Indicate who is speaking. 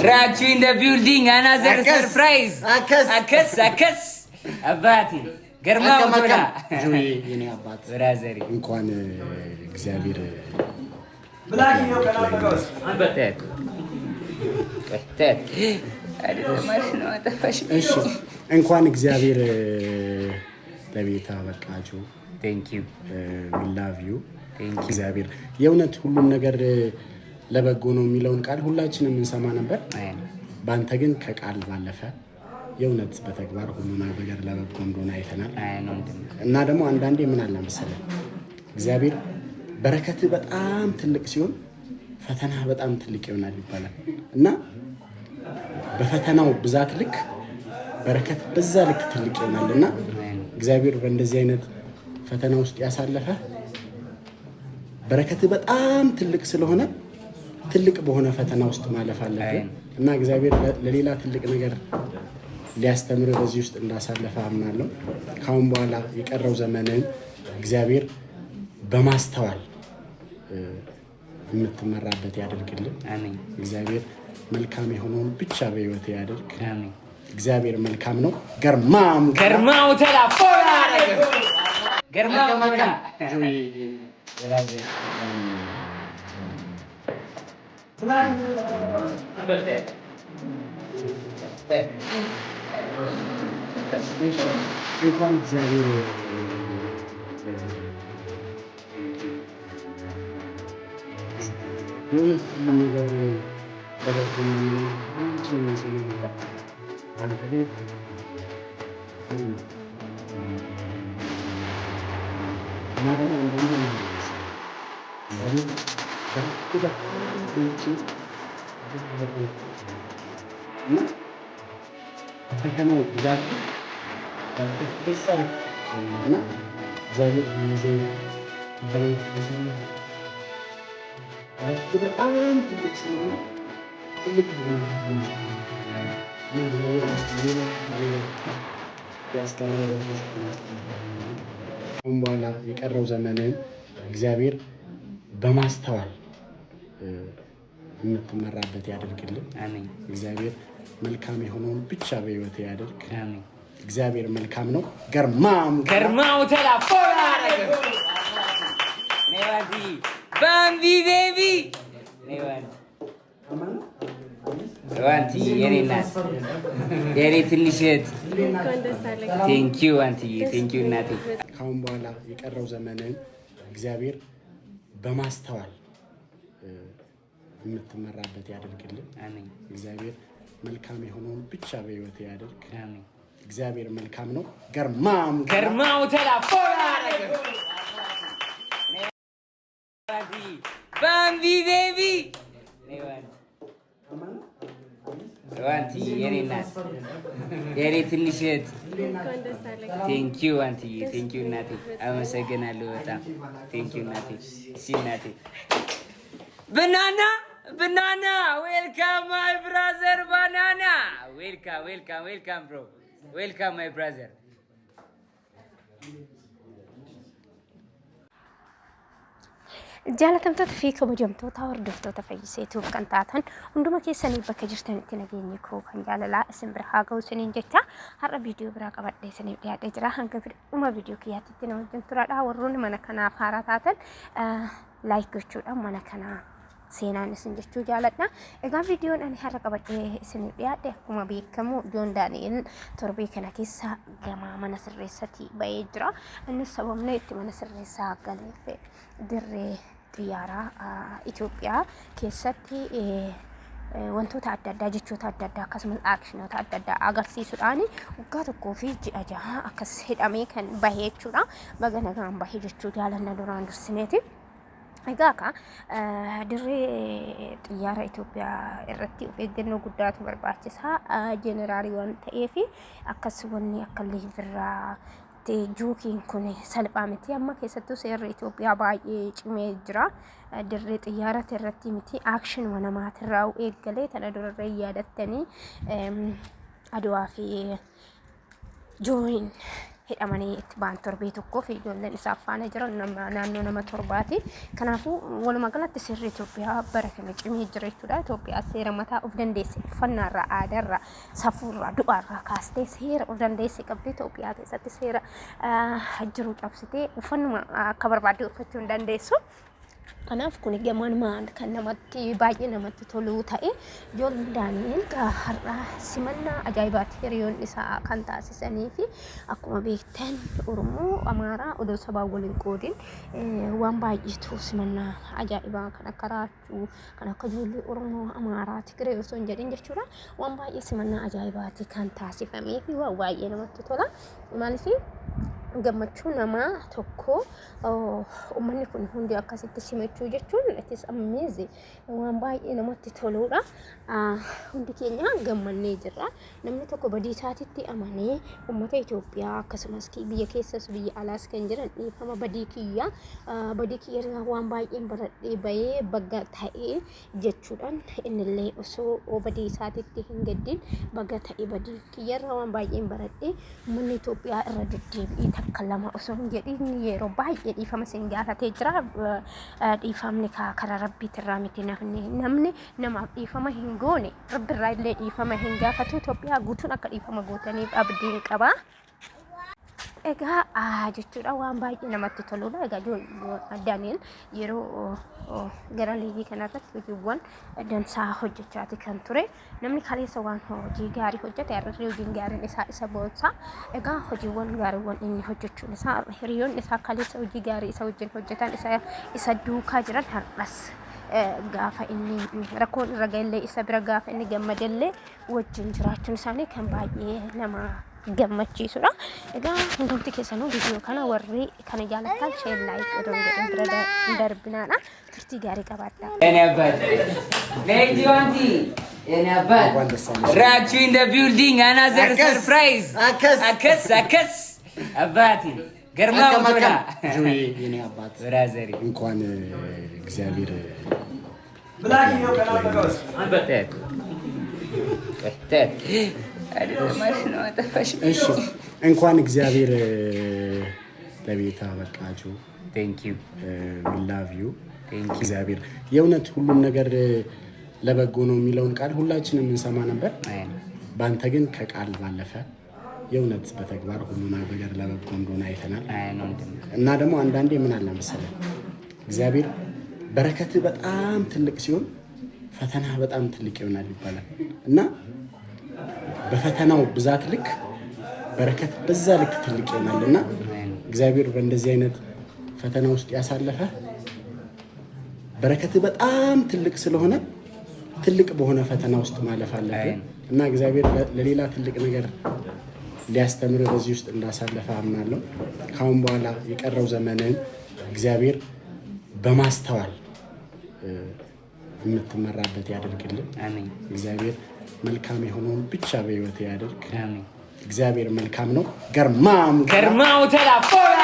Speaker 1: Rachu in the building, another surprise. Akas. Abati. Germa utola.
Speaker 2: Joy የኔ አባት
Speaker 1: ብራዘሪ
Speaker 2: እንኳን እግዚአብሔር
Speaker 3: ብላክ ነው ከናተጋውስ
Speaker 2: እሺ እንኳን እግዚአብሔር ለቤታ በቃችሁ።
Speaker 1: Thank you.
Speaker 2: We love you. እግዚአብሔር የእውነት ሁሉም ነገር ለበጎ ነው የሚለውን ቃል ሁላችንም እንሰማ ነበር። ባንተ ግን ከቃል ባለፈ የእውነት በተግባር ሁሉ ነገር ለበጎ እንደሆነ አይተናል። እና ደግሞ አንዳንዴ ምን አለ መሰለህ እግዚአብሔር በረከት በጣም ትልቅ ሲሆን ፈተና በጣም ትልቅ ይሆናል ይባላል። እና በፈተናው ብዛት ልክ በረከት በዛ ልክ ትልቅ ይሆናልና እግዚአብሔር በእንደዚህ አይነት ፈተና ውስጥ ያሳለፈ በረከት በጣም ትልቅ ስለሆነ ትልቅ በሆነ ፈተና ውስጥ ማለፍ አለብህ እና እግዚአብሔር ለሌላ ትልቅ ነገር ሊያስተምር በዚህ ውስጥ እንዳሳለፈ አምናለሁ። ካሁን በኋላ የቀረው ዘመንን እግዚአብሔር በማስተዋል የምትመራበት ያደርግልን።
Speaker 1: አሜን።
Speaker 2: እግዚአብሔር መልካም የሆነውን ብቻ በህይወት ያደርግ።
Speaker 1: አሜን።
Speaker 2: እግዚአብሔር መልካም ነው። ገርማው
Speaker 1: ተላፎላ ገርማው ተላ
Speaker 2: በኋላ የቀረው ዘመንን እግዚአብሔር በማስተዋል የምትመራበት ያደርግልን።
Speaker 1: አሜን።
Speaker 2: እግዚአብሔር መልካም የሆነውን ብቻ በህይወት ያደርግ።
Speaker 1: አሜን።
Speaker 2: እግዚአብሔር መልካም ነው። ገርማው
Speaker 1: ተላፎላ ኔዋዲ ባምቢ ቤቢ ዋንቲ የኔ እናት የኔ ትንሽ እህት ቴንኪው አንትዬ ቴንኪው እናቴ።
Speaker 2: ካሁን በኋላ የቀረው ዘመንን እግዚአብሔር በማስተዋል የምትመራበት ያደርግልን።
Speaker 1: አሜን።
Speaker 2: እግዚአብሔር መልካም የሆነውን ብቻ በህይወት ያደርግ።
Speaker 1: አሜን።
Speaker 2: እግዚአብሔር መልካም ነው።
Speaker 1: ገርማው ተላፎላ ባምቢ ቤቢ ዋንቲ የኔ እናት የኔ ትንሽ እህት ቴንኪው አንትዬ ቴንኪው እናቴ አመሰግናለሁ በጣም ቴንኪው እናቴ። እሺ እናቴ ባናና ዌልካም ማይ ብራዘር ባናና ዌልካም ብሮ ዌልካም ማይ ብራዘር።
Speaker 4: jaalatamtoota fi kabajamtoota hordoftoota Fayyisee Tuub kan taatan hunduma keessanii bakka jirtanitti nageenyi koo kan jaalalaa isin bira haa ga'u isiniin jecha har'a viidiyoo biraa qabadhee isiniif dhiyaatee jira. Hanga dhuma viidiyoo kiyyaatti nama wajjin turaadha. Warroonni mana kanaaf haaraa taatan laayik gochuudhaan mana kanaa seenaan isin jechuu jaaladha. Egaa viidiyoon ani har'a qabadhee isiniif dhiyaadhe akkuma beekamu Joon Daani'el torbee kana keessa gamaa mana sirreessatii ba'ee jira. Innis sababni itti mana sirreessaa galeef dirree xiyyaara Itoophiyaa keessatti wantoota adda addaa jechoota adda addaa akkasumas aakshinoota adda addaa agarsiisuudhaan waggaa tokkoo fi ji'a jaha akkas hidhamee kan bahee jechuudha. Baga nagaan bahee jechuu jaalanna duraan dursineeti. Egaa akka dirree xiyyaara Itoophiyaa irratti of eeggannoo guddaatu barbaachisaa jeneraalii waan ta'eef akkasumas akka liivirraa juukiin kun salphaa miti. Amma keessattuu seerri Itoophiyaa baay'ee cimee jira. Dirree xiyyaara irratti miti aakshinii namaatirraa eeggalee tana durarree yaadattanii Adwaa fi Joon hidhamanii itti ba'an torbee tokkoo fi ijoolleen isaa faana jiran naannoo nama torbaati. Kanaafuu walumaa galatti sirri Itoophiyaa bara kana cimee jira jechuudha. Itoophiyaa seera mataa of dandeesse uffannaarraa, aadaarraa, safuurraa, du'aarraa kaastee seera of dandeesse qabdi. Itoophiyaa keessatti seera jiru cabsitee uffannuma akka barbaadde uffachuu hin dandeessu. Kanaaf kun gamaan kan namatti baay'ee namatti tolu ta'e ijoolleen Daani'eel har'a simannaa ajaa'ibaati hiriyoon isaa kan taasisanii fi akkuma beektan Oromoo Amaaraa odoo sabaa waliin qoodin waan baay'eetu simannaa ajaa'ibaa kan akka raachuu kan akka ijoollee Oromoo Amaaraa Tigiree osoo hin jedhin jechuudha. Waan baay'ee simannaa ajaa'ibaati kan taasifamee fi waan baay'ee namatti tola. Maaliif gammachuu namaa tokko uummanni kun hundi akkasitti simachuu jechuun it is amazing waan baay'ee namatti toludha. Hundi keenya gammannee jirra. Namni tokko badii isaatitti amanee uummata Itoophiyaa akkasumas biyya keessas biyya alaas kan jiran dhiifama badii kiyya waan baay'een baradhee bahee bagga ta'ee jechuudhaan innillee osoo badii isaatitti hin gaddin bagga ta'ee badii kiyyarra waan baay'een baradhee uummanni Itoophiyaa irra deddeebi'ee takka lama osoo hin jedhin yeroo baay'ee dhiifama isin gaafatee jira. Dhiifamni karaa rabbiitirraa miti namni namaaf dhiifama hin goone rabbirraa illee dhiifama hin gaafatu. Itoophiyaa guutuun akka dhiifama gootaniif abdiin qaba. Egaa jechuudha waan baay'ee namatti toludha. Egaa Daani'eel yeroo gara liigii kanarratti hojiiwwan dansaa hojjechaati kan ture. Namni kaleessa waan hojii gaarii hojjete har'arree hojiin gaariin isaa isa boonsa. Egaa hojiiwwan gaariiwwan inni hojjechuun isaa hiriyoon isaa kaleessa hojii gaarii isa wajjin hojjetan isa duukaa jiran har'as gaafa inni rakkoon irra gaillee isa bira gaafa inni gammadallee wajjin jiraachuun isaanii kan baay'ee nama gammachiisudha. Egaa hundumti keessanuu viidiyoo kana warri kana jaalattan share like odoo jedhan bira darbinaadha. Turtii gaarii qabaadha.
Speaker 1: Any abat. Lady Wanti. Any abat. Raju in the building. Another surprise. Akas. Abati. Germa utola.
Speaker 2: ጁይ የኔ አባት
Speaker 1: ብራዘሪ
Speaker 2: እንኳን እግዚአብሔር
Speaker 3: ብላኪ ነው ቀና ተቀበስ
Speaker 2: እሺ እንኳን እግዚአብሔር ለቤታ በቃችሁ።
Speaker 1: Thank you.
Speaker 2: we love you. እግዚአብሔር የእውነት ሁሉም ነገር ለበጎ ነው የሚለውን ቃል ሁላችንም እንሰማ ነበር። ባንተ ግን ከቃል ባለፈ የእውነት በተግባር ሁሉ ነገር ለበጎ እንደሆነ አይተናል። እና ደግሞ አንዳንዴ ምን አለ መሰለህ እግዚአብሔር በረከት በጣም ትልቅ ሲሆን ፈተና በጣም ትልቅ ይሆናል ይባላል። እና በፈተናው ብዛት ልክ በረከት በዛ ልክ ትልቅ ይሆናልና እግዚአብሔር በእንደዚህ አይነት ፈተና ውስጥ ያሳለፈ በረከት በጣም ትልቅ ስለሆነ ትልቅ በሆነ ፈተና ውስጥ ማለፍ አለብህ እና እግዚአብሔር ለሌላ ትልቅ ነገር ሊያስተምር በዚህ ውስጥ እንዳሳለፈ አምናለሁ። ካሁን በኋላ የቀረው ዘመንን እግዚአብሔር በማስተዋል የምትመራበት ያደርግልን። አሜን። እግዚአብሔር መልካም የሆነውን ብቻ በህይወት ያደርግ። አሜን። እግዚአብሔር መልካም ነው። ገርማው ተላፎላ